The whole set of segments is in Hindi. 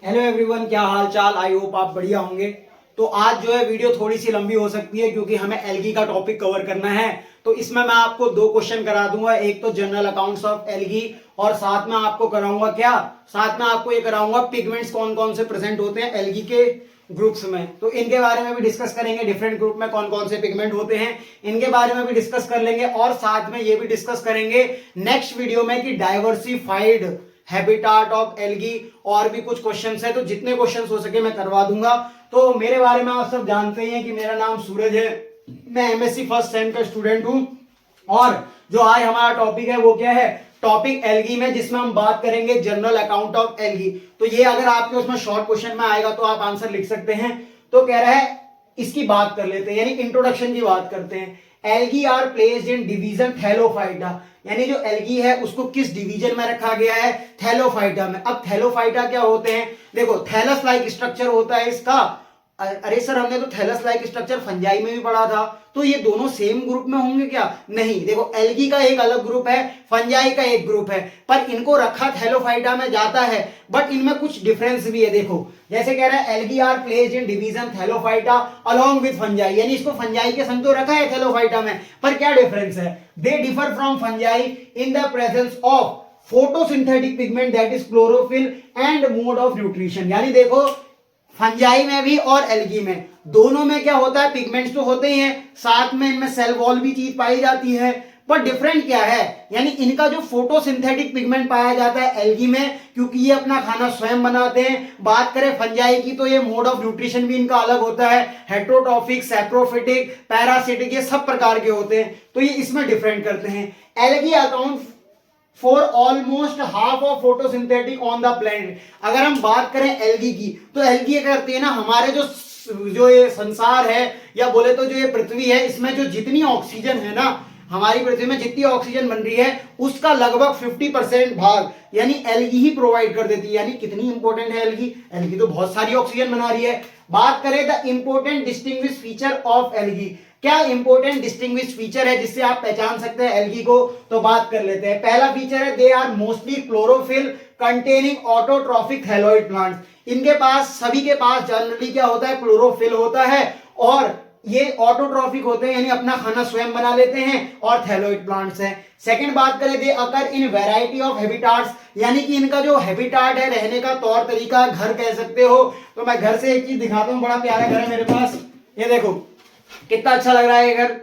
हेलो एवरीवन, क्या हाल चाल। आई होप आप बढ़िया होंगे। तो आज जो है वीडियो थोड़ी सी लंबी हो सकती है क्योंकि हमें एल्गी का टॉपिक कवर करना है। तो इसमें मैं आपको दो क्वेश्चन करा दूंगा, एक तो जनरल अकाउंट्स ऑफ एल्गी और साथ में आपको कराऊंगा साथ में आपको ये कराऊंगा पिगमेंट्स कौन कौन से प्रेजेंट होते हैं एल्गी के ग्रुप्स में। तो इनके बारे में भी डिस्कस करेंगे, डिफरेंट ग्रुप में कौन कौन से पिगमेंट होते हैं इनके बारे में भी डिस्कस कर लेंगे। और साथ में ये भी डिस्कस करेंगे नेक्स्ट वीडियो में कि डाइवर्सिफाइड हैबिटाट ऑफ एल्गी और भी कुछ क्वेश्चंस है। तो जितने क्वेश्चंस हो सके मैं करवा दूंगा। तो मेरे बारे में आप सब जानते ही हैं कि मेरा नाम सूरज है, मैं एमएससी फर्स्ट सेम का स्टूडेंट हूं। और जो आज हमारा टॉपिक है वो क्या है, टॉपिक एल्गी में, जिसमें हम बात करेंगे जनरल अकाउंट ऑफ एल्गी। तो ये अगर आपके उसमें शॉर्ट क्वेश्चन में आएगा तो आप आंसर लिख सकते हैं। तो कह रहा है इसकी बात कर लेते हैं, यानी इंट्रोडक्शन की बात करते हैं। Algae are placed in division thallophyta, यानी जो एल्गी है उसको किस डिवीजन में रखा गया है, थैलोफाइटा में। अब थैलोफाइटा क्या होते हैं, देखो थैलस लाइक स्ट्रक्चर होता है इसका। अरे सर हमने तो थैलस लाइक स्ट्रक्चर फंजाई में भी पढ़ा था, तो ये दोनों सेम ग्रुप में होंगे क्या? नहीं, देखो एल्गी का एक अलग ग्रुप है, फंजाई का एक ग्रुप है, पर इनको रखा थैलोफाइटा में जाता है, बट इनमें कुछ डिफरेंस भी है। देखो जैसे कह रहा है algae are placed in division thallophyta along with fungi, यानी इसको फंजाई के संग तो रखा है थैलोफाइटा में, पर क्या डिफरेंस है? They differ from fungi in the presence of photosynthetic pigment that is chlorophyll and mode of nutrition. यानी देखो फंजाई में भी और एल्गी में दोनों में क्या होता है, पिगमेंट्स तो होते ही हैं, साथ में इनमें सेल वॉल भी चीज पाई जाती है, पर डिफरेंट क्या है, यानी इनका जो फोटोसिंथेटिक पिगमेंट पाया जाता है एल्गी में, क्योंकि ये अपना खाना स्वयं बनाते हैं। बात करें फंजाई की तो ये मोड ऑफ न्यूट्रिशन भी इनका अलग होता है, हेट्रोट्रॉफिक, सैप्रोफिटिक, पैरासिटिक, ये सब प्रकार के होते हैं। तो ये इसमें डिफरेंट करते हैं। Algae account for almost half of photosynthetic on the planet. अगर हम बात करें एल्गी की, तो एल्गी क्या करती है ना, हमारे जो ये संसार है या बोले तो जो ये पृथ्वी है, इसमें जो जितनी ऑक्सीजन है ना, हमारी पृथ्वी में जितनी ऑक्सीजन बन रही है उसका लगभग 50% भाग यानी एल्गी ही प्रोवाइड कर देती है। यानी कितनी इंपॉर्टेंट है एल्गी, एल्गी तो बहुत सारी ऑक्सीजन बना रही है। बात करें the important distinguish feature of algae, क्या इंपॉर्टेंट डिस्टिंग्विश फीचर है जिससे आप पहचान सकते हैं एल्गी को, तो बात कर लेते हैं। पहला फीचर है they are mostly chlorophyll containing autotrophic thalloid plants. इनके पास, सभी के पास जनरली क्या होता है, क्लोरोफिल होता है और ये ऑटोट्रॉफिक होते हैं, यानी अपना खाना स्वयं बना लेते हैं, और थैलोइड प्लांट्स हैं। सेकंड बात करें दे occur in variety of habitats, यानी कि इनका जो हैबिटाट है, रहने का तौर तरीका, घर कह सकते हो। तो मैं घर से एक चीज दिखाता हूं, बड़ा प्यारा घर है मेरे पास, ये देखो कितना अच्छा लग रहा है ये घर।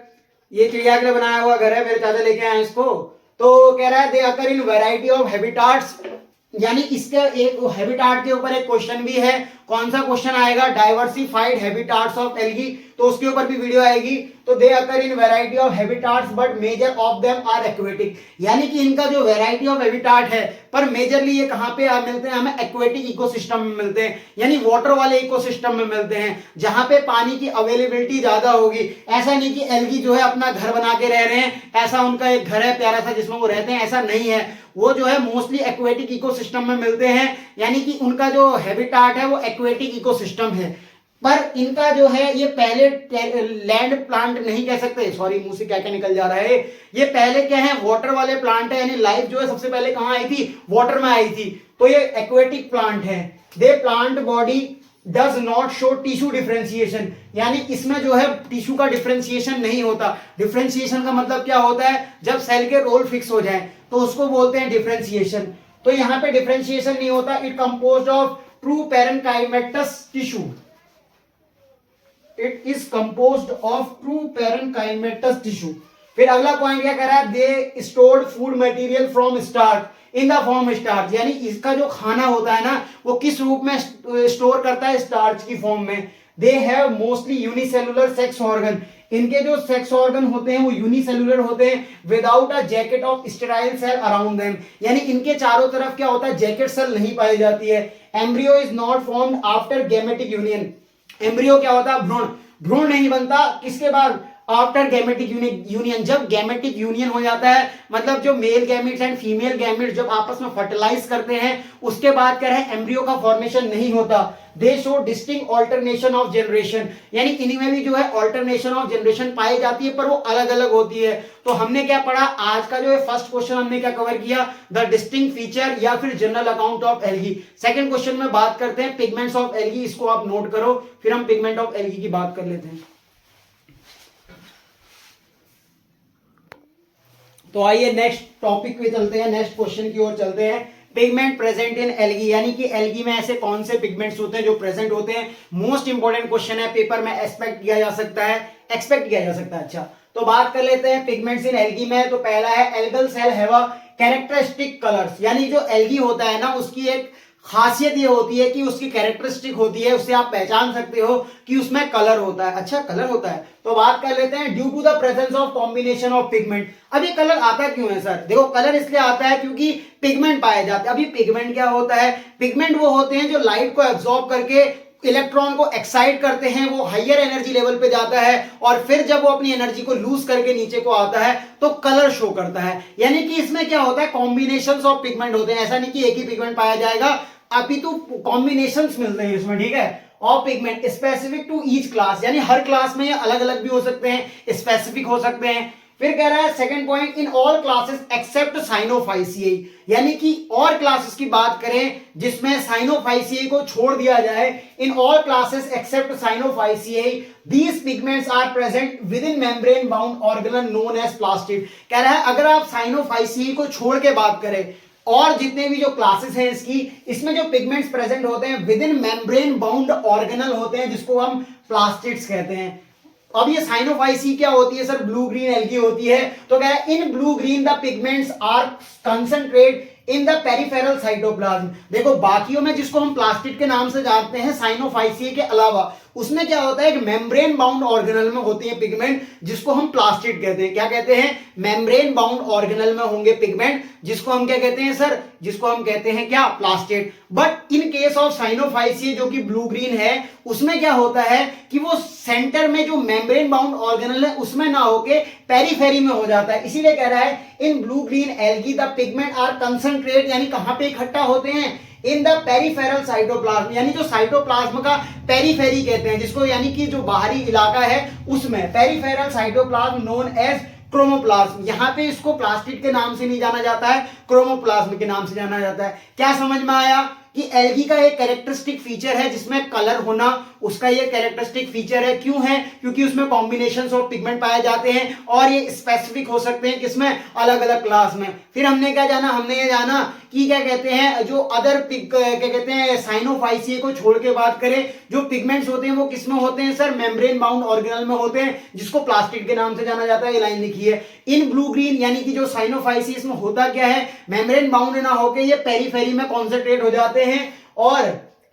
ये चिड़िया के लिए बनाया हुआ घर है, मेरे चाचा लेके आए इसको। तो कह रहा है दे occur in variety of habitats, यानी इसके एक हैबिटाट के ऊपर एक क्वेश्चन भी है। कौन सा क्वेश्चन आएगा, डाइवर्सिफाइड हैबिटाट्स ऑफ एल्गी, तो उसके ऊपर भी वीडियो आएगी। तो they occur in variety of habitats but major of them are aquatic, यानी कि इनका जो वैरायटी ऑफ हैबिटाट है, पर मेजरली ये कहां पे मिलते हैं, हमें एक्वेटिक इकोसिस्टम में मिलते हैं, यानी वाटर वाले इकोसिस्टम में मिलते हैं, जहां पे पानी की अवेलेबिलिटी ज्यादा होगी। ऐसा नहीं कि एल्गी जो है अपना घर बना के रह रहे हैं, ऐसा उनका एक घर है प्यारा सा जिसमें वो रहते हैं, ऐसा नहीं है। वो जो है मोस्टली एक्वेटिक इकोसिस्टम में मिलते हैं, यानी कि उनका जो हैबिटाट है वो एक्वेटिक इकोसिस्टम है। पर इनका जो है ये पहले लैंड प्लांट नहीं कह सकते, सॉरी मुंह से क्या क्या निकल जा रहा है, ये पहले क्या है, वाटर वाले प्लांट है, यानी लाइफ जो है सबसे पहले कहां आई थी, वाटर में आई थी। तो ये एक्वेटिक प्लांट है। They plant body does not show tissue differentiation, यानी इसमें जो है टिश्यू का डिफरेंशिएशन नहीं होता। डिफरेंशिएशन का मतलब क्या होता है, जब सेल के रोल फिक्स हो जाए तो उसको बोलते हैं डिफरेंशिएशन। तो यहां पे डिफरेंशिएशन नहीं होता। It composed of true parenchymatous tissue, it is composed of true parenchymatous tissue. फिर अगला पॉइंट क्या कर रहा है, they stored food material from starch in the form starch, यानी इसका जो खाना होता है ना वो किस रूप में स्टोर करता है, स्टार्च की फॉर्म में। They have mostly unicellular sex organ, इनके जो सेक्स ऑर्गन होते हैं वो यूनिसेलुलर होते हैं, without a jacket of sterile cell around them, यानी इनके चारों तरफ क्या होता है, जैकेट सेल नहीं पाई जाती है। Embryo is not formed after gametic union, embryo क्या होता है, भ्रूण, भ्रूण नहीं बनता किसके बाद, आफ्टर गैमेटिक यूनियन, जब गैमेटिक यूनियन हो जाता है, मतलब जो male gametes and female gametes जब आपस में फर्टिलाइज करते हैं, उसके बाद क्या है एम्ब्रियो का फॉर्मेशन नहीं होता। दे show distinct alternation of generation, यानी इनमें भी जो है ऑल्टरनेशन ऑफ जनरेशन पाई जाती है, पर वो अलग अलग होती है। तो हमने क्या पढ़ा, आज का जो है फर्स्ट क्वेश्चन हमने क्या कवर किया, द डिस्टिंक्ट फीचर या फिर general account of algae. Second question में बात करते हैं पिगमेंट्स ऑफ एल्गी, इसको आप नोट करो, फिर हम पिगमेंट ऑफ एल्गी की बात कर लेते हैं। तो आइए नेक्स्ट टॉपिक पे चलते हैं, नेक्स्ट क्वेश्चन की ओर चलते हैं। पिगमेंट प्रेजेंट इन एल्गी, यानी कि एल्गी में ऐसे कौन से पिगमेंट्स होते हैं जो प्रेजेंट होते हैं। मोस्ट इंपोर्टेंट क्वेश्चन है, पेपर में एक्सपेक्ट किया जा सकता है। अच्छा, तो बात कर लेते हैं पिगमेंट्स इन एल्गी में। तो पहला है algal cell have a characteristic colours, यानी जो एल्गी होता है ना, उसकी एक खासियत ये होती है कि उसकी कैरेक्टरिस्टिक होती है, उससे आप पहचान सकते हो कि उसमें कलर होता है। अच्छा, कलर होता है। तो बात कर लेते हैं due to the presence of combination of pigment. अब ये कलर आता क्यों है सर? देखो, कलर इसलिए आता है क्योंकि पिगमेंट पाए जाते हैं। अभी पिगमेंट क्या होता है? पिगमेंट वो होते हैं जो लाइट को एब्जॉर्ब करके इलेक्ट्रॉन को एक्साइट करते हैं, वो हायर एनर्जी लेवल पे जाता है और फिर जब वो अपनी एनर्जी को लूज करके नीचे को आता है तो कलर शो करता है। यानी कि इसमें क्या होता है, कॉम्बिनेशंस ऑफ पिगमेंट होते हैं। ऐसा नहीं कि एक ही पिगमेंट पाया जाएगा, अपितु कॉम्बिनेशंस मिलते हैं इसमें, ठीक है। Of pigment specific to each class, यानी हर क्लास में ये अलग अलग भी हो सकते हैं, स्पेसिफिक हो सकते हैं। फिर कह रहा है second point, in all classes except cyanophyceae, यानी कि और क्लासेस की बात करें जिसमें साइनोफाइसियाई को छोड़ दिया जाए, in all classes except cyanophyceae these pigments are present within membrane bound organelle known as plastid. कह रहा है अगर आप साइनोफाइसियाई को छोड़ के बात करें और जितने भी जो क्लासेस हैं इसकी, इसमें जो पिगमेंट्स प्रेजेंट होते हैं with in membrane bound organelle होते हैं, जिसको हम प्लास्टिड्स कहते हैं। अब ये साइनोफाइसी क्या होती है सर? ब्लू ग्रीन एल्गी होती है। तो क्या है, in blue green the pigments are concentrate in the peripheral cytoplasm. देखो, बाकियों में जिसको हम प्लास्टिड के नाम से जानते हैं, साइनोफाइसी के अलावा उसमें क्या होता है, एक मेम्ब्रेन बाउंड ऑर्गेनल में होती है पिगमेंट, जिसको हम प्लास्टिड कहते हैं। क्या कहते हैं? मेम्ब्रेन बाउंड ऑर्गेनल में होंगे पिगमेंट, जिसको हम क्या कहते हैं सर? जिसको हम कहते हैं क्या? Plastid. But in case of Cyanophyceae जो कि ब्लू ग्रीन है, उसमें क्या होता है कि वो सेंटर में जो मेम्ब्रेन बाउंड ऑर्गेनल है उसमें ना होके पेरीफेरी में हो जाता है। इसीलिए कह रहा है in blue green algae the pigment are concentrate, यानी कहां पे इकट्ठा होते हैं? इन द पेरिफेरल साइटोप्लाज्म, यानी जो साइटोप्लाज्म का पेरीफेरी कहते हैं जिसको, यानी कि जो बाहरी इलाका है उसमें पेरिफेरल साइटोप्लाज्म नोन एज क्रोमोप्लाज्म। यहां पे इसको प्लास्टिड के नाम से नहीं जाना जाता है, क्रोमोप्लाज्म के नाम से जाना जाता है। क्या समझ में आया कि एल्गी का एक कैरेक्टरिस्टिक फीचर है जिसमें कलर होना, उसका ये कैरेक्टरिस्टिक फीचर है। क्यों है? क्योंकि उसमें कॉम्बिनेशंस ऑफ पिगमेंट पाए जाते हैं और ये स्पेसिफिक हो सकते हैं किसमें? अलग अलग क्लास में। फिर हमने क्या जाना? हमने ये जाना कि क्या कहते हैं, जो अदर क्या कहते हैं साइनोफाइसिया को छोड़ के बात करें, जो पिगमेंट्स होते हैं वो किसमें होते हैं सर? मेम्ब्रेन बाउंड ऑर्गेनल में होते हैं, जिसको प्लास्टिड के नाम से जाना जाता है। ये लाइन लिखी है। इन ब्लू ग्रीन यानी कि जो साइनोफाइसिया, इसमें होता क्या है, मेम्ब्रेन बाउंड ना होकर ये पेरीफेरी में कॉन्सेंट्रेट हो जाते हैं और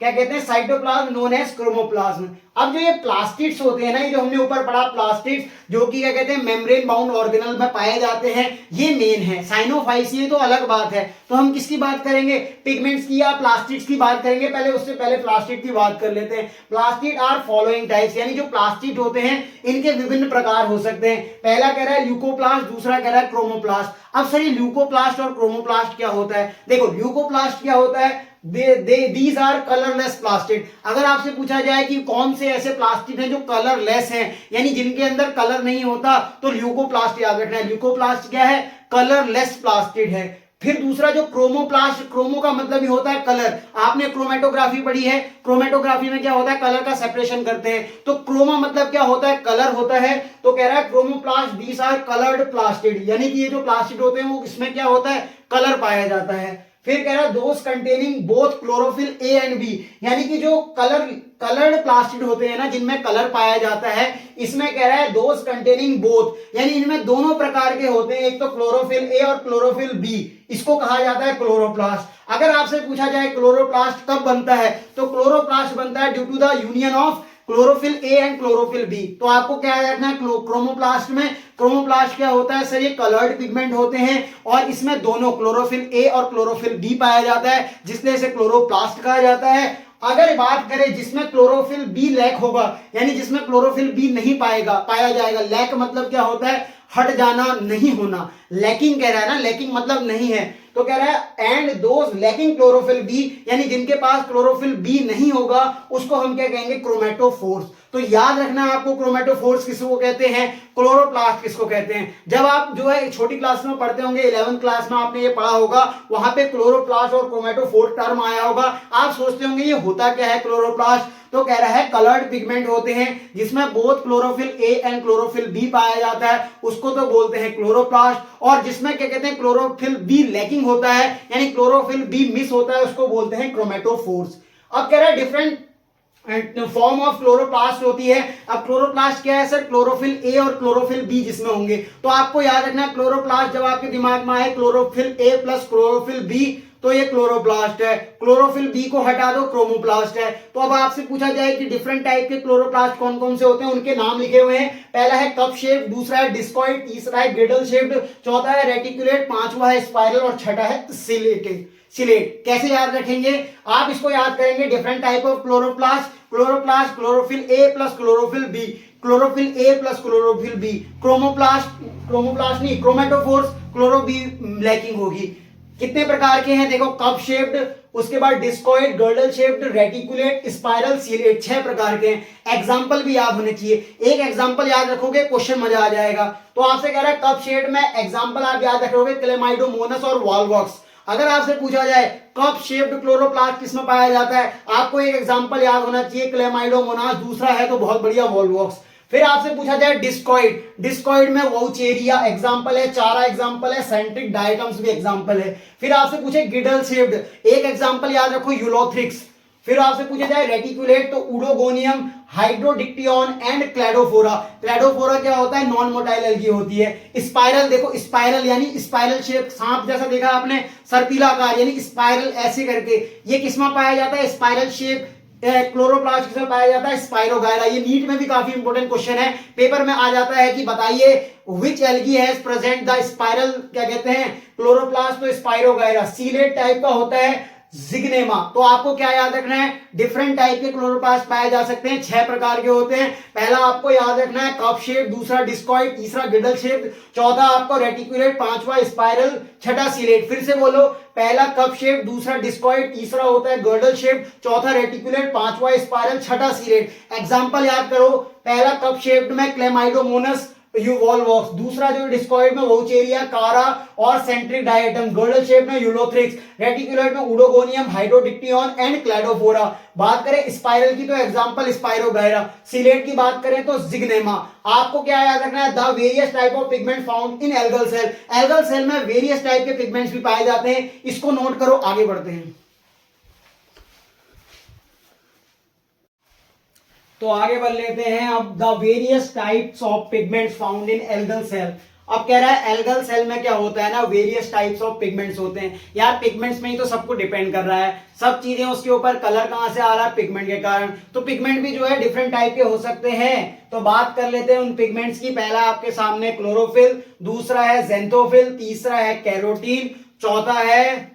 क्या कहते हैं, साइटोप्लाज्म नोन एज क्रोमोप्लाज्म। अब जो ये प्लास्टिड्स होते हैं ना, ये जो हमने ऊपर पढ़ा प्लास्टिड्स, जो कि क्या कहते हैं मेम्ब्रेन बाउंड ऑर्गेनल में पाए जाते हैं, ये मेन है। साइनोफाइसिया तो अलग बात है। तो हम किसकी बात करेंगे? पिगमेंट्स की या प्लास्टिड्स की बात करेंगे। पहले उससे पहले प्लास्टिड की बात कर लेते हैं। प्लास्टिड आर फॉलोइंग टाइप्स, यानी जो प्लास्टिड होते हैं इनके विभिन्न प्रकार हो सकते हैं। पहला कह रहा है ल्यूकोप्लास्ट, दूसरा कह रहा है क्रोमोप्लास्ट। अब सर ये ल्यूकोप्लास्ट और क्रोमोप्लास्ट क्या होता है? देखो, ल्यूकोप्लास्ट क्या होता है, these are colorless plastid। अगर आपसे पूछा जाए कि कौन से ऐसे प्लास्टिड हैं जो कलरलेस हैं, यानी जिनके अंदर कलर नहीं होता, तो ल्यूकोप्लास्ट याद रखना है। ल्यूकोप्लास्ट क्या है? कलरलेस प्लास्टिड है। फिर दूसरा जो क्रोमोप्लास्ट, क्रोमो का मतलब ही होता है कलर। आपने क्रोमेटोग्राफी पढ़ी है, क्रोमेटोग्राफी में क्या होता है, कलर का सेपरेशन करते हैं। तो क्रोमा मतलब क्या होता है, कलर होता है। तो कह रहा है chromoplast these are coloured plastid, यानी कि ये जो प्लास्टिड होते हैं वो इसमें क्या होता है, कलर पाया जाता है। फिर कह रहा है those containing both chlorophyll A and B, यानी कि जो कलर्ड प्लास्टिड होते हैं ना, जिनमें कलर पाया जाता है, इसमें कह रहा है दोज कंटेनिंग बोथ, यानी इनमें दोनों प्रकार के होते हैं, एक तो क्लोरोफिल ए और क्लोरोफिल बी, इसको कहा जाता है क्लोरोप्लास्ट। अगर आपसे पूछा जाए क्लोरोप्लास्ट कब बनता है, तो क्लोरोप्लास्ट बनता है due to the union of chlorophyll A and chlorophyll B. तो आपको क्या रखना है, क्रोमोप्लास्ट में, क्रोमोप्लास्ट क्या होता है सर, ये कलर्ड पिगमेंट होते हैं और इसमें दोनों क्लोरोफिल ए और क्लोरोफिल बी पाया जाता है, जिसलिए इसे क्लोरोप्लास्ट कहा जाता है। अगर बात करें जिसमें क्लोरोफिल बी लैक होगा, यानी जिसमें क्लोरोफिल बी नहीं पाया जाएगा, लैक मतलब क्या होता है, हट जाना, नहीं होना, लैकिंग कह रहा है ना, लैकिंग मतलब नहीं है, तो कह रहा है and those lacking chlorophyll B, यानी जिनके पास क्लोरोफिल बी नहीं होगा उसको हम क्या कहेंगे, क्रोमेटोफोर्स। तो याद रखना है आपको, क्रोमेटोफोर्स किसको कहते हैं, क्लोरोप्लास्ट किसको कहते हैं। जब आप जो है छोटी क्लास में पढ़ते होंगे, 11th क्लास में आपने ये पढ़ा होगा, वहां पे क्लोरोप्लास्ट और क्रोमेटोफोर टर्म आया होगा। आप सोचते होंगे ये होता क्या है क्लोरोप्लास्ट, तो कह रहा है कलर्ड पिगमेंट होते हैं जिसमें both chlorophyll A and chlorophyll B पाया जाता है, उसको तो बोलते हैं क्लोरोप्लास्ट। और जिसमें क्या कहते हैं, क्लोरोफिल बी लैकिंग होता है, यानी क्लोरोफिल बी मिस होता है, उसको बोलते हैं क्रोमेटोफोर्स। अब कह रहा है डिफरेंट फॉर्म ऑफ क्लोरोप्लास्ट होती है। अब क्लोरोप्लास्ट क्या है सर, क्लोरोफिल ए और क्लोरोफिल बी जिसमें होंगे। तो आपको याद रखना है क्लोरोप्लास्ट जब आपके दिमाग में आए chlorophyll A plus chlorophyll B, तो ये क्लोरोप्लास्ट है। क्लोरोफिल बी को हटा दो, क्रोमोप्लास्ट है। तो अब आपसे पूछा जाए कि डिफरेंट टाइप के क्लोरोप्लास्ट कौन कौन से होते हैं, उनके नाम लिखे हुए हैं। पहला है कप शेप, दूसरा है डिस्कॉइड, तीसरा है ग्रिडल शेप्ड, चौथा है रेटिकुलेट, पांचवा है स्पाइरल और छठा है सिलेटेड। सिलेट कैसे याद रखेंगे, आप इसको याद करेंगे different type of chloroplast, chloroplast chlorophyll A plus chlorophyll B, chlorophyll A plus chlorophyll B, chromoplast नहीं क्रोमेटोफोर्स, क्लोरो बी लैकिंग होगी। कितने प्रकार के हैं देखो, कप शेप्ड, उसके बाद discoid, girdle shaped, reticulate, spiral, stellate, 6 प्रकार के हैं। एग्जांपल भी याद होने चाहिए, एक एग्जांपल याद रखोगे क्वेश्चन मजा आ जाएगा। तो आपसे कह रहा है कप शेप्ड में एग्जांपल आप याद रखोगे क्लेमाइडोमोनास और वॉलवॉक्स। अगर आपसे पूछा जाए कप शेप्ड क्लोरोप्लास्ट किसमें पाया जाता है, आपको एक एग्जांपल याद होना चाहिए क्लेमाइडोमोनास, दूसरा है तो बहुत बढ़िया वॉलवॉक्स। फिर आपसे पूछा जाए डिस्कॉइड, डिस्कॉइड में वोचेरिया एग्जांपल है, चारा एग्जांपल है, सेंट्रिक डायटम्स भी एग्जांपल है। फिर आपसे पूछे गिडल शेप्ड, एक एग्जांपल याद रखो यूलोथ्रिक्स। फिर आपसे पूछा जाए रेटिकुलेट तो उडोगोनियम, हाइड्रोडिक्टियन एंड क्लैडोफोरा। क्लैडोफोरा क्या होता है, नॉन मोटाइल एल्गी होती है। स्पाइरल देखो, स्पाइरल यानी स्पाइरल शेप, सांप जैसा देखा आपने, सर्पिला आकार यानी स्पाइरल ऐसे करके, ये किसमें पाया जाता है, स्पाइरल शेप क्लोरोप्लास्ट किसमें पाया जाता है, स्पाइरोगायरा। ये नीट में भी काफी इंपॉर्टेंट क्वेश्चन है, पेपर में आ जाता है कि बताइए which algae has present the spiral क्या कहते हैं क्लोरोप्लास्ट, तो स्पाइरोगायरा। सीलेट टाइप का होता है जिग्नेमा। तो आपको क्या याद रखना है, डिफरेंट टाइप के क्लोरोप्लास्ट पाए जा सकते हैं, 6 प्रकार के होते हैं। पहला आपको याद रखना है कप शेप, दूसरा डिस्कॉइड, तीसरा गिडल शेप, चौथा आपको रेटिकुलेट, पांचवा स्पाइरल, छठा सिलेट। फिर से बोलो, पहला कप शेप, दूसरा डिस्कॉइड, तीसरा होता है गर्डल शेप, चौथा रेटिकुलेट, पांचवा स्पाइरल, छठा सिलेट। एग्जांपल याद करो, पहला कप शेप में क्लेमाइडोमोनस वॉलवॉक्स, दूसरा जो डिस्कॉइड में वोचेरिया, कारा और सेंट्रिक डायटम, गर्डल शेप में यूलोथ्रिक्स, रेटिकुलेट में उडोगोनियम, हाइड्रोडिक्टियन एंड क्लैडोफोरा। बात करें स्पाइरल की तो एग्जांपल स्पाइरोगायरा, सिलेट की बात करें तो जिग्नेमा। आपको क्या याद रखना है, the various type of pigment found in algal cell. Algal cell में वेरियस टाइप के पिगमेंट्स भी पाए जाते हैं, इसको नोट करो। आगे बढ़ते हैं, तो आगे बढ़ लेते हैं अब the various types of pigments found in algal cell. अब कह रहा है एल्गल सेल में क्या होता है ना, वेरियस टाइप्स ऑफ पिगमेंट्स होते हैं। यार पिगमेंट्स में ही तो सबको डिपेंड कर रहा है, सब चीजें उसके ऊपर, कलर कहां से आ रहा है, पिगमेंट के कारण। तो पिगमेंट भी जो है डिफरेंट टाइप के हो सकते हैं। तो बात कर लेते हैं उन पिगमेंट्स की। पहला आपके सामने क्लोरोफिल, दूसरा है जेंथोफिल, तीसरा है कैरोटीन, चौथा है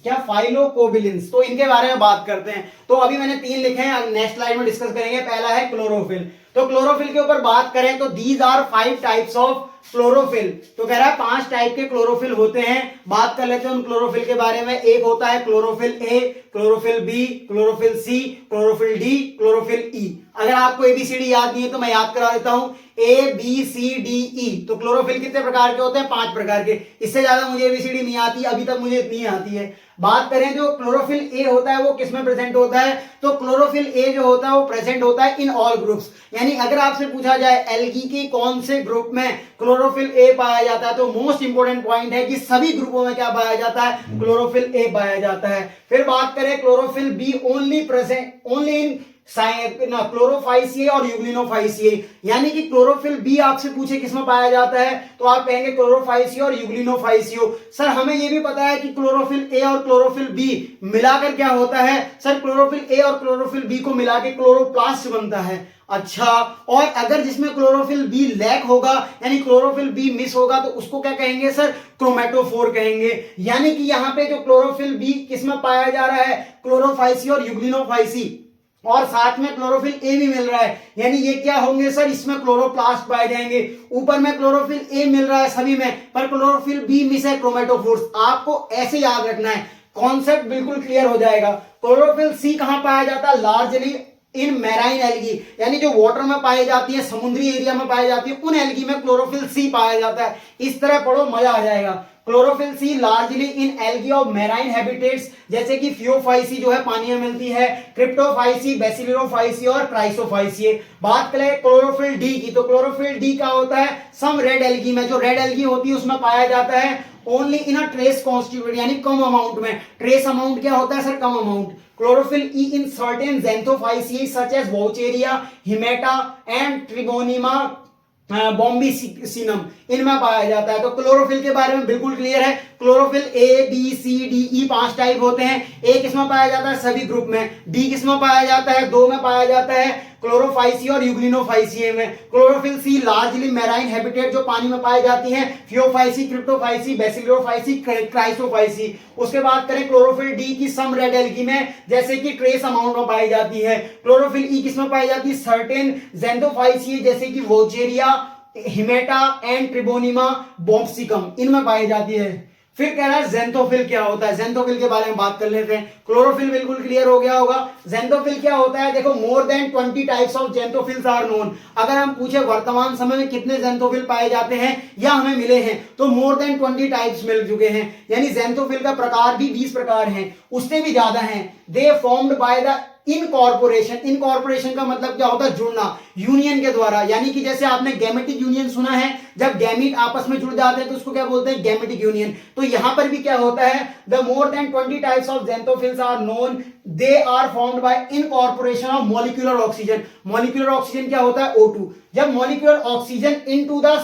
क्या फाइलोकोबिलिन्स। तो इनके बारे में बात करते हैं। तो अभी मैंने 3 लिखे हैं, नेक्स्ट स्लाइड में डिस्कस करेंगे। पहला है क्लोरोफिल। तो क्लोरोफिल के ऊपर बात करें तो these are 5 types of chlorophyll. तो कह रहा है 5 टाइप के क्लोरोफिल होते हैं। बात कर लेते हैं उन क्लोरोफिल के बारे में। एक होता है chlorophyll A, chlorophyll B, chlorophyll C, chlorophyll D, chlorophyll E. अगर आपको एबीसीडी याद नहीं है तो मैं याद करा देता हूं, ए बी सी डी ई। तो क्लोरोफिल कितने प्रकार के होते हैं, 5 प्रकार के। इससे ज्यादा मुझे एबीसीडी नहीं आती, अभी तक मुझे इतनी आती है। बात करें जो क्लोरोफिल ए होता है वो किसमें प्रेजेंट होता है, तो क्लोरोफिल ए जो होता है वो प्रेजेंट होता है इन ऑल ग्रुप्स। यानी अगर आपसे पूछा जाए एल्गी के कौन से ग्रुप में क्लोरोफिल ए पाया जाता है, तो मोस्ट इंपोर्टेंट पॉइंट है कि सभी ग्रुपों में क्या पाया जाता है, क्लोरोफिल ए पाया जाता है। फिर बात करें क्लोरोफिल बी, ओनली इन क्लोरोफाइसिए और यूग्लिनोफाइसिए। यानी कि क्लोरोफिल बी आपसे पूछे किसमें पाया जाता है तो आप कहेंगे क्लोरोफाइसिए और यूग्लिनोफाइसियो। सर हमें यह भी पता है कि क्लोरोफिल ए और क्लोरोफिल बी मिलाकर क्या होता है, सर क्लोरोफिल ए और क्लोरोफिल बी को मिला के क्लोरोप्लास्ट बनता है। अच्छा, और अगर जिसमें क्लोरोफिल बी लैक होगा यानी क्लोरोफिल बी मिस होगा तो उसको क्या कहेंगे सर, क्रोमेटोफोर कहेंगे। यानी कि यहाँ पे जो क्लोरोफिल बी किसमें पाया जा रहा है, क्लोरोफाइसी और यूग्लिनोफाइसी, और साथ में क्लोरोफिल ए भी मिल रहा है, यानी ये क्या होंगे सर, इसमें क्लोरोप्लास्ट पाए जाएंगे। ऊपर में क्लोरोफिल ए मिल रहा है सभी में, पर क्लोरोफिल बी मिस है, क्रोमेटोफोर्स। आपको ऐसे याद रखना है, कॉन्सेप्ट बिल्कुल क्लियर हो जाएगा। क्लोरोफिल सी कहां पाया जाता है, लार्जली इन मैराइन एल्गी, यानी जो वाटर में पाई जाती है, समुद्री एरिया में पाई जाती है, उन एल्गी में क्लोरोफिल सी पाया जाता है। इस तरह पढ़ो, मजा आ जाएगा। Chlorophyll C largely in algae of marine habitats, जैसे कि फियोफाइसी जो है पानी में मिलती है, क्रिप्टोफाइसी, बेसिलियोफाइसी और क्राइसोफाइसी। बात करें क्लोरोफिल डी की, तो क्लोरोफिल डी क्या होता है, सम रेड एल्गी में, जो रेड एल्गी होती है उसमें पाया जाता है, only in a trace constitute, यानी कम अमाउंट में। ट्रेस अमाउंट क्या होता है सर, कम amount. Chlorophyll E in certain xanthophyceae such as vaucheria, hamata and tribonema bombycinum, इनमें पाया जाता है। तो क्लोरोफिल के बारे में बिल्कुल क्लियर है। Chlorophyll A B C D E 5 type होते हैं। ए किसमें पाया जाता है, सभी ग्रुप में। बी किसमें पाया जाता है, 2 में पाया जाता है, क्लोरोफाइसी और यूग्लिनोफाइसिए में। Chlorophyll C largely marine habitat, जो पानी में पाई जाती हैं, फियोफाइसी, क्रिप्टोफाइसी, बेसिलियोफाइसी, क्राइसोफाइसी। उसके बाद करें क्लोरोफिल डी की सम रेड एल्गी में, जैसे कि ट्रेस अमाउंट में पाई जाती है। क्लोरोफिल ई किसमें पाई जाती है, सर्टेन ज़ैंथोफाइसिए, जैसे कि वोचेरिया, हिमेटा एंड ट्रिबोनिमा बॉम्बिसिकम, इनमें पाई जाती है। फिर कह रहा है ज़ैंथोफिल क्या होता है, ज़ैंथोफिल के बारे में बात कर लेते हैं। क्लोरोफिल बिल्कुल क्लियर हो गया होगा। ज़ैंथोफिल क्या होता है, देखो more than 20 types of xanthophylls are known. अगर हम पूछे वर्तमान समय में कितने ज़ैंथोफिल पाए जाते हैं या हमें मिले हैं, तो मोर देन 20 टाइप्स मिल चुके हैं। यानी ज़ैंथोफिल का प्रकार भी 20 प्रकार हैं, उससे भी ज्यादा हैं। दे formed by the incorporation. Incorporation का मतलब क्या होता है, जुड़ना, यूनियन के द्वारा। यानी कि जैसे आपने गैमेटिक यूनियन सुना है, जब गैमीट आपस में जुड़ जाते हैं तो उसको क्या बोलते हैं, गैमेटिक यूनियन। तो यहां पर भी क्या होता है, the more than 20 types of xanthophylls are known, they are formed by incorporation of molecular oxygen. Molecular oxygen क्या होता है, O2। जब molecular oxygen into the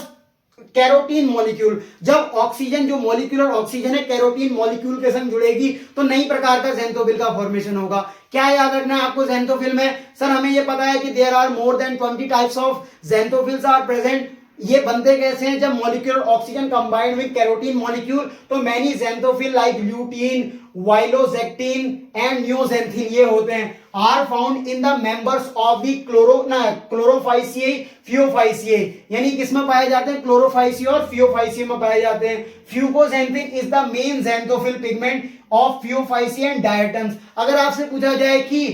carotene molecule, जब ऑक्सीजन, जो मॉलिक्यूलर ऑक्सीजन है, कैरोटीन मॉलिक्यूल के संग जुड़ेगी तो नई प्रकार का ज़ैंथोफिल का फॉर्मेशन होगा। क्या याद रखना है आपको ज़ैंथोफिल में, सर हमें यह पता है कि there are more than 20 types of xanthophylls are present. ये बनते कैसे हैं, जब molecular oxygen combined with carotene molecule, तो many xanthophyll like lutein, violaxanthin and neoxanthin, ये होते हैं, are found in the members of the chlorophyceae, phaeophyceae. यानी किसमें पाए जाते हैं, क्लोरोफाइसिए और फियोफाइसिए में पाए जाते हैं। Fucoxanthin is the main xanthophyll pigment of phaeophyceae and diatoms. अगर आपसे पूछा जाए कि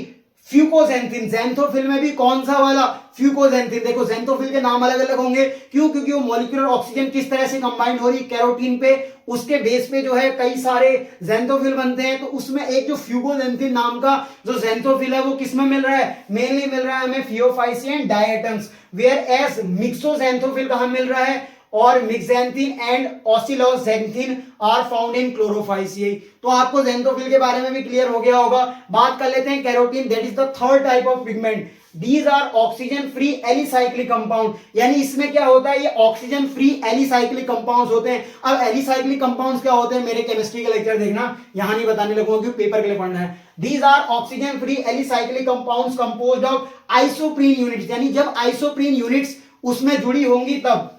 फ्यूकोजेंथिन, ज़ैंथोफिल में भी कौन सा वाला, फ्यूकोजेंथिन। देखो ज़ैंथोफिल के नाम अलग अलग होंगे, क्यों, क्योंकि वो मॉलिक्यूलर ऑक्सीजन किस तरह से कंबाइंड हो रही है कैरोटीन पे, उसके बेस पे जो है कई सारे ज़ैंथोफिल बनते हैं। तो उसमें एक जो फ्यूकोजेंथिन नाम का जो ज़ैंथोफिल है वो किसमें मिल रहा है, मेनली मिल रहा है हमें फियोफाइसिए एंड डायटम्स। वेयर एज मिक्सोज़ैंथोफिल कहां मिल रहा है, और मिक्सेंथिन एंड ऑसिलोज़ैंथिन आर फाउंड इन क्लोरोफाइसिए। तो आपको ज़ैंथोफिल के बारे में भी क्लियर हो गया होगा। बात कर लेते हैं carotene, that is the third type of pigment. These are oxygen free alicyclic compound, यानी इसमें क्या होता है, ये ऑक्सीजन फ्री एलिसाइक्लिक कंपाउंड्स होते हैं। अब एलिसाइक्लिक कंपाउंड्स क्या होते हैं, मेरे केमिस्ट्री का लेक्चर देखना, यहां नहीं बताने लगूंगा क्योंकि पेपर के लिए पढ़ना है। These are oxygen free alicyclic compounds composed of isoprene units, यानी जब आइसोप्रीन यूनिट्स उसमें जुड़ी होंगी तब।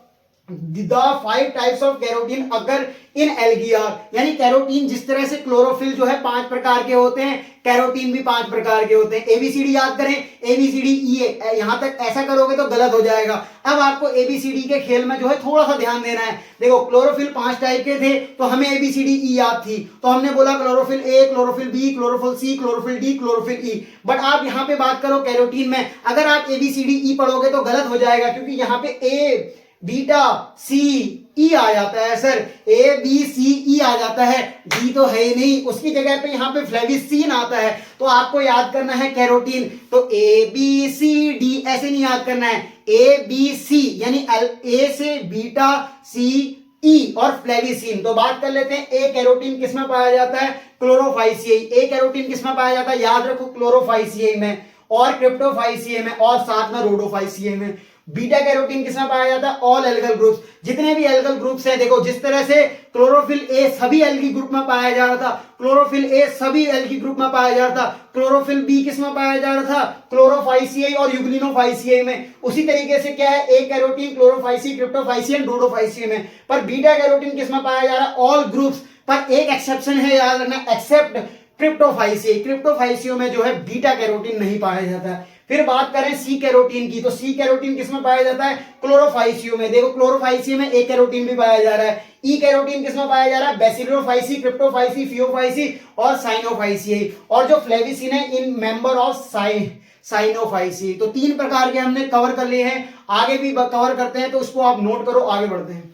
The 5 टाइप्स ऑफ कैरोटीन अगर इन एल्गी आर, यानी कैरोटीन जिस तरह से क्लोरोफिल जो है 5 प्रकार के होते हैं, कैरोटीन भी 5 प्रकार के होते हैं। एबीसीडी याद करें, एबीसीडी ई, यहां तक ऐसा करोगे तो गलत हो जाएगा। अब आपको एबीसीडी के खेल में जो है थोड़ा सा ध्यान देना है। देखो क्लोरोफिल 5 टाइप के थे, तो हमें एबीसीडी ई याद थी, तो हमने बोला chlorophyll A, chlorophyll B, chlorophyll C, chlorophyll D, chlorophyll E. But आप यहां पे बात करो कैरोटीन में, अगर आप एबीसीडी ई पढ़ोगे तो गलत हो जाएगा, क्योंकि यहां पे ए, बीटा, सी, ई आ जाता है। सर ए बी सी ई आ जाता है, डी तो है ही नहीं, उसकी जगह पे यहाँ पे फ्लेविसिन आता है। तो आपको याद करना है कैरोटीन, तो ए बी सी डी ऐसे नहीं याद करना है, ए बी सी यानी ए से बीटा, सी, ई और फ्लेविसिन। तो बात कर लेते हैं ए कैरोटीन किसमें पाया जाता है, क्लोरोफाइसिए। ए कैरोटीन किसमें पाया जाता है, याद रखो क्लोरोफाइसिए में। और क्रिप्टोफाइसियम है और साथ में रोडोफाइसियम है। बीटा कैरोटीन किसमें पाया जाता है? ऑल एल्गल ग्रुप्स, जितने भी एल्गल ग्रुप्स हैं। देखो जिस तरह से क्लोरोफिल ए सभी एल्गी ग्रुप में पाया जा रहा था, क्लोरोफिल ए सभी एल्गी ग्रुप में पाया जा रहा था, क्लोरोफिल बी किस में पाया जा रहा था? क्लोरोफाइसियाई और यूग्लिनोफाइसियाई में। उसी तरीके से क्या है, ए कैरोटीन, क्लोरोफाइसी, क्रिप्टोफाइसियम, रोडोफाइसियम में। पर बीटा कैरोटीन किस में पाया जा रहा है? All groups. पर एक एक्सेप्शन है, याद रखना, एक्सेप्ट क्रिप्टोफाइसियाई। क्रिप्टोफाइसियो में जो है बीटा कैरोटीन नहीं पाया जाता है। फिर बात करें सी कैरोटीन की, तो सी कैरोटीन किसमें पाया जाता है? क्लोरोफाइसियो में। देखो क्लोरोफाइसियो में ए कैरोटीन भी पाया जा रहा है। ई कैरोटीन किसमें पाया जा रहा है? बेसिलोफाइसी, क्रिप्टोफाइसी, फियोफाइसी और साइनोफाइसी। और जो फ्लेविसिन है इन मेंबर ऑफ साइनोफाइसी। तो 3 प्रकार के हमने कवर कर लिए हैं, आगे भी कवर करते हैं, तो उसको आप नोट करो, आगे बढ़ते हैं।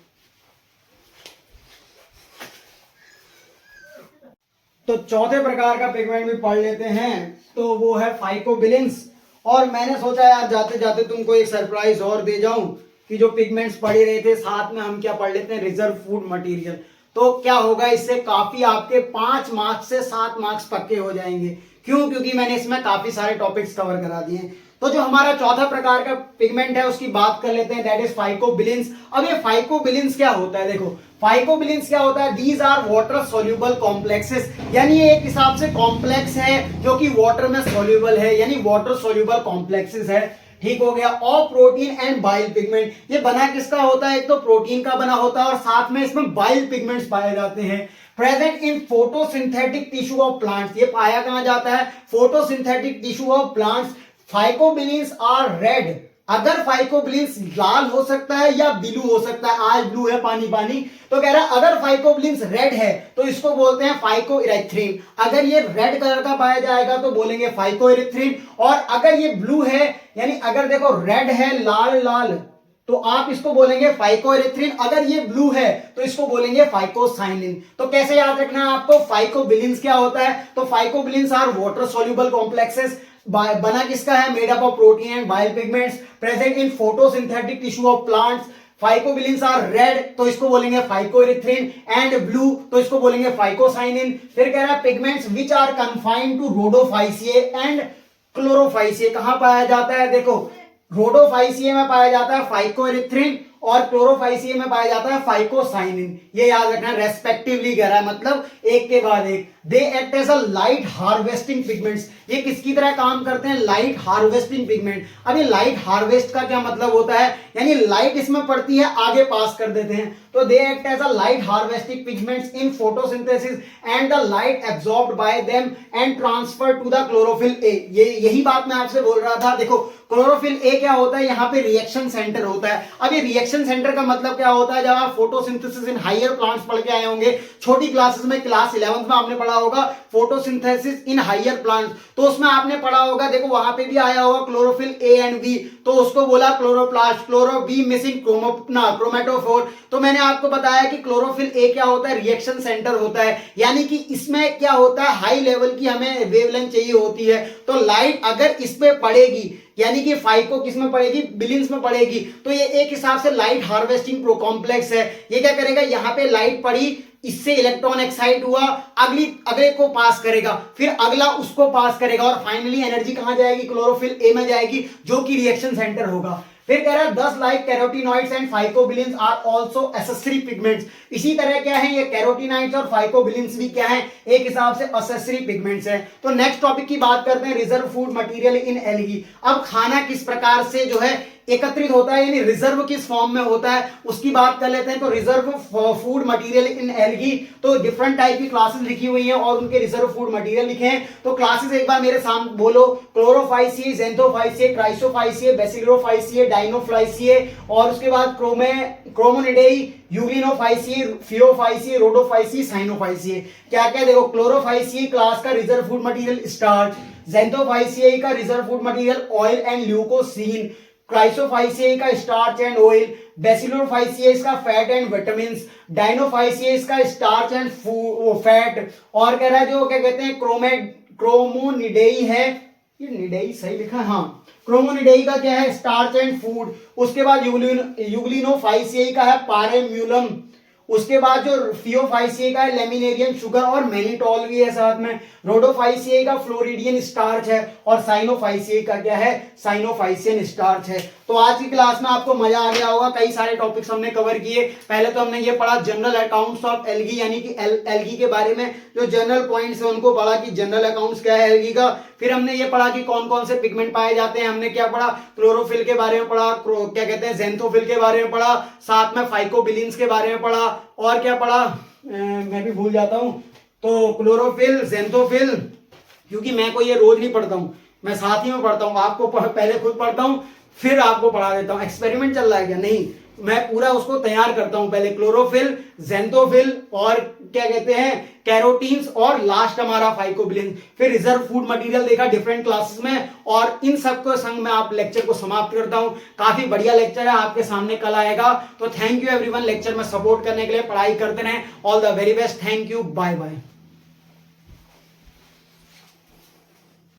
तो चौथे प्रकार का पिगमेंट भी पढ़ लेते हैं, तो वो है फाइकोबिलिन्स। और मैंने सोचा यार जाते जाते तुमको एक सरप्राइज और दे जाऊं कि जो पिगमेंट्स पढ़े रहे थे साथ में हम क्या पढ़ लेते हैं, रिजर्व फूड मटेरियल। तो क्या होगा, इससे काफी आपके 5 मार्क्स से 7 मार्क्स पक्के हो जाएंगे। क्यों? क्योंकि मैंने इसमें काफी सारे टॉपिक्स कवर करा दिए हैं। तो जो हमारा चौथा प्रकार का पिगमेंट है उसकी बात कर लेते हैं, दैट इज फाइकोबिलिन्स। अब ये फाइकोबिलिन्स क्या होता है? देखो फाइकोबिलिन्स क्या होता है? These are water soluble complexes, यानी ये एक हिसाब से कॉम्प्लेक्स है जो कि वाटर में सोल्यूबल है, यानी वाटर सोल्यूबल कॉम्प्लेक्सेस है। ठीक हो गया। और प्रोटीन एंड बाइल पिगमेंट, ये बना किसका होता है? एक तो प्रोटीन का बना होता है और साथ में इसमें बाइल पिगमेंट्स पाए जाते हैं। Present in photosynthetic tissue of plants, ये पाया कहां जाता है? Photosynthetic tissue of plants. Phycobilins are red, अगर फाइकोबिलिन्स लाल हो सकता है या ब्लू हो सकता है, आज ब्लू है पानी पानी, तो कह रहा है अगर फाइकोबिलिन्स रेड है तो इसको बोलते हैं फाइकोइरेथ्रिन। अगर ये रेड कलर का पाया जाएगा तो बोलेंगे फाइकोइरेथ्रिन। और अगर ये ब्लू है, यानी अगर देखो रेड है लाल लाल, तो आप इसको बोलेंगे फाइकोइरेथ्रिन। अगर ये ब्लू है तो इसको बोलेंगे फाइकोसाइनिन। तो कैसे याद रखना है आपको? फाइकोबिलिन्स क्या होता है? तो phycobilins are water soluble complexes, बना किसका है? Made up of protein and bile pigments, present in photosynthetic tissue of plants. Phycobilins are red तो इसको बोलेंगे फाइकोइरेथ्रिन, एंड ब्लू तो इसको बोलेंगे फाइकोसाइनिन। फिर कह रहा है pigments which are confined to rhodophyceae and chlorophyceae. कहां पाया जाता है? देखो रोडोफाइसिए में पाया जाता है फाइकोइरेथ्रिन और क्लोरोफाइसिए में पाया जाता है फाइकोसाइनिन। ये याद रखना, रेस्पेक्टिवली कह रहा है, मतलब एक के बाद एक। They act as a light harvesting pigments, ये किसकी तरह काम करते हैं? Light harvesting pigment. अब ये लाइट हार्वेस्ट का क्या मतलब होता है? यानी लाइट इसमें पड़ती है, आगे पास कर देते हैं। तो they act as a light harvesting pigments in photosynthesis and the light absorbed by them and transfer to the chlorophyll A. ये यही बात मैं आपसे बोल रहा था। देखो क्लोरोफिल ए क्या होता है? यहाँ पे रिएक्शन सेंटर होता है। अब ये रिएक्शन सेंटर का मतलब क्या होता है? जब आप फोटोसिंथेसिस इन हायर प्लांट्स पढ़ के आए होंगे छोटी क्लासेस में, क्लास 11th में आपने पढ़ा होगा फोटोसिंथेसिस इन हायर प्लांट्स, तो उसमें आपने पढ़ा होगा, देखो वहां पे भी आया होगा क्लोरोफिल ए एंड बी, तो उसको बोला chloroplast, chloro B missing chromatophore. तो मैंने आपको बताया कि क्लोरोफिल ए क्या होता है? रिएक्शन सेंटर होता है, यानी कि इसमें क्या होता है? हाई लेवल की हमें वेवलेंथ चाहिए होती है। तो लाइट अगर इस पे पड़ेगी, यानी कि फाइको किस में पड़ेगी? बिलिन्स में पड़ेगी, तो ये एक हिसाब से लाइट हार्वेस्टिंग कॉम्प्लेक्स है। ये क्या करेगा? यहाँ पे लाइट पड़ी, इससे इलेक्ट्रॉन एक्साइट हुआ, अगले को पास करेगा, फिर अगला उसको पास करेगा, और फाइनली एनर्जी कहां जाएगी? क्लोरोफिल ए में जाएगी, जो कि रिएक्शन सेंटर होगा। फिर कह रहा है 10 like carotenoids and phycobilins are also accessory pigments. इसी तरह क्या है? ये कैरोटिनॉइड्स और फाइकोबिलिन्स भी क्या है? एक हिसाब से एसेसरी पिगमेंट्स है। तो नेक्स्ट टॉपिक की बात करते हैं, reserve food material in algae. अब खाना किस प्रकार से जो है एकत्रित होता है, यानी रिजर्व किस फॉर्म में होता है, उसकी बात कर लेते हैं। तो reserve food material in algae, तो डिफरेंट टाइप की क्लासेस लिखी हुई हैं और उनके रिजर्व फूड मटेरियल लिखे हैं। तो क्लासेस एक बार मेरे सामने बोलो, क्लोरोफाइसिए, ज़ेंथोफाइसिए, क्राइसोफाइसिए, बेसिलोफाइसिए, डाइनोफ्लाइसिए, और उसके बाद क्रोमोनिडेई, यूग्लिनोफाइसिए, फियोफाइसिए, रोडोफाइसिए, साइनोफाइसिए। क्या क्या? देखो क्लोरोफाइसिए क्लास का reserve food material starch, xanthophyceae का reserve food material oil and leucosin, chrysophyceae का स्टार्च एंड ऑयल, बेसिलोफाइसिए का फैट एंड विटामिन्स, डाइनोफाइसिए का स्टार्च एंड फैट, और कह रहा है जो क्या कहते हैं क्रोमोनिडेई है, ये निडेई सही लिखा है, हाँ, क्रोमोनिडेई का क्या है? Starch and food. उसके बाद यूग्लिनोफाइसिए का है पारेम्यूलम, उसके बाद जो थियोफाइसिए का है लेमिनेरियम शुगर और मैनिटॉल भी है साथ में। रोडोफाइसिए का फ्लोरिडियन स्टार्च है और साइनोफाइसिए का क्या है, साइनोफाइसियन स्टार्च है। तो आज की क्लास में आपको मजा आ गया होगा, कई सारे टॉपिक्स हमने कवर किए। पहले तो हमने ये पढ़ा जनरल अकाउंट्स ऑफ एल्गी यानी कि एल्गी के बारे में, जो जनरल पॉइंट्स है उनको पढ़ा कि जनरल अकाउंट्स क्या है एल्गी का। फिर हमने ये पढ़ा कि कौन कौन से पिगमेंट पाए जाते हैं, हमने क्या पढ़ा, क्लोरोफिल के बारे में पढ़ा, क्या कहते हैं ज़ेंथोफिल के बारे में पढ़ा, साथ में फाइकोबिलिन्स के बारे में पढ़ा, और क्या पढ़ा मैं भी भूल जाता हूं। तो क्लोरोफिल, ज़ेंथोफिल, क्योंकि मैं कोई ये रोज नहीं पढ़ता हूं, मैं साथ ही में पढ़ता हूं, आपको पहले खुद पढ़ता हूं फिर आपको पढ़ा देता हूं। एक्सपेरिमेंट चल रहा है क्या, नहीं, मैं पूरा उसको तैयार करता हूं, पहले क्लोरोफिल, ज़ेंथोफिल और क्या कहते हैं कैरोटीन्स और लास्ट हमारा फाइकोबिलिन, फिर रिजर्व फूड मटेरियल देखा डिफरेंट क्लासेस में, और इन सबको संग में आप लेक्चर को समाप्त करता हूं। काफी बढ़िया लेक्चर है, आपके सामने कल आएगा। तो थैंक यू एवरीवन लेक्चर में सपोर्ट करने के लिए, पढ़ाई करते रहें। All the very best, thank you, bye bye.